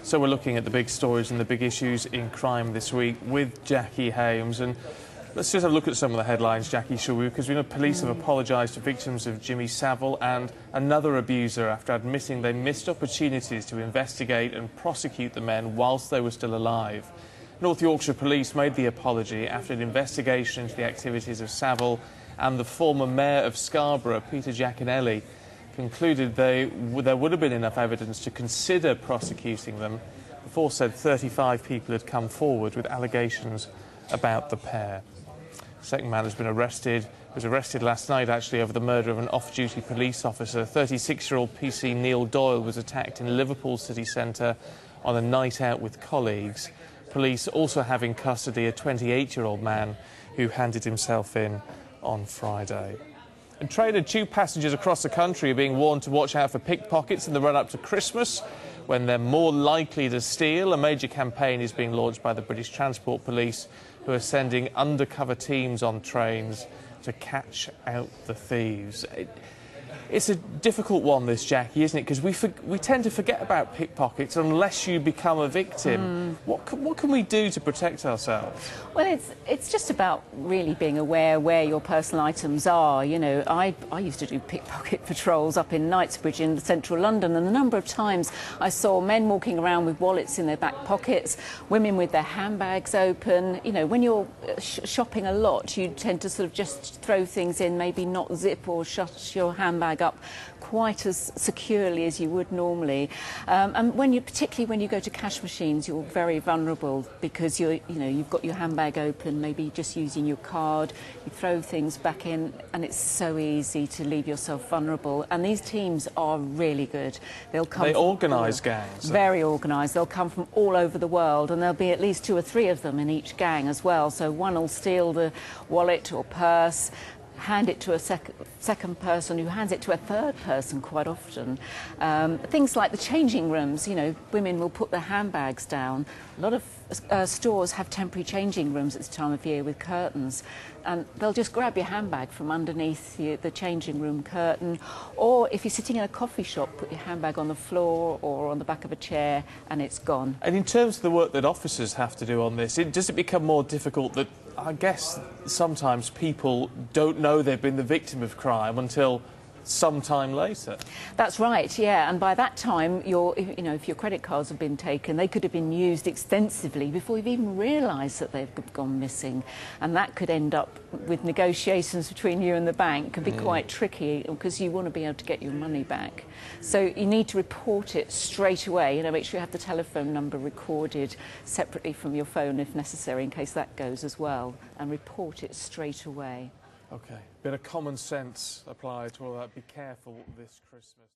So we're looking at the big stories and the big issues in crime this week with Jackie Holmes. And let's just have a look at some of the headlines, Jackie, shall we? Because we know police have apologised to victims of Jimmy Savile and another abuser after admitting they missed opportunities to investigate and prosecute the men whilst they were still alive. North Yorkshire Police made the apology after an investigation into the activities of Savile and the former mayor of Scarborough, Peter Giaconelli, concluded there would have been enough evidence to consider prosecuting them. The force said 35 people had come forward with allegations about the pair. The second man has been arrested. He was arrested last night, actually, over the murder of an off-duty police officer. 36-year-old PC Neil Doyle was attacked in Liverpool city centre on a night out with colleagues. Police also have in custody a 28-year-old man who handed himself in on Friday. And train and tube passengers across the country are being warned to watch out for pickpockets in the run-up to Christmas, when they're more likely to steal. A major campaign is being launched by the British Transport Police, who are sending undercover teams on trains to catch out the thieves. It's a difficult one, this, Jackie, isn't it? Because we tend to forget about pickpockets unless you become a victim. What can we do to protect ourselves? Well, it's just about really being aware where your personal items are. You know, I used to do pickpocket patrols up in Knightsbridge in central London, and the number of times I saw men walking around with wallets in their back pockets, women with their handbags open. You know, when you're shopping a lot, you tend to sort of just throw things in, maybe not zip or shut your handbag up quite as securely as you would normally, and particularly when you go to cash machines, you're very vulnerable because you've got your handbag open, maybe just using your card, you throw things back in, and it's so easy to leave yourself vulnerable. And these teams are really good. They organise gangs. Very organised. They'll come from all over the world, and there'll be at least 2 or 3 of them in each gang as well. So one will steal the wallet or purse, hand it to a second person who hands it to a third person quite often. Things like the changing rooms, you know, women will put their handbags down. A lot of stores have temporary changing rooms at this time of year with curtains, and they'll just grab your handbag from underneath the changing room curtain, or if you're sitting in a coffee shop, put your handbag on the floor or on the back of a chair and it's gone. And in terms of the work that officers have to do on this, does it become more difficult that, I guess, sometimes people don't know they've been the victim of crime until some time later? That's right, yeah, and by that time, if your credit cards have been taken, they could have been used extensively before you've even realised that they've gone missing, and that could end up with negotiations between you and the bank. Can be quite tricky because you want to be able to get your money back. So you need to report it straight away. You know, make sure you have the telephone number recorded separately from your phone if necessary, in case that goes as well, and report it straight away. OK. Bit of common sense applied to all that. Be careful this Christmas.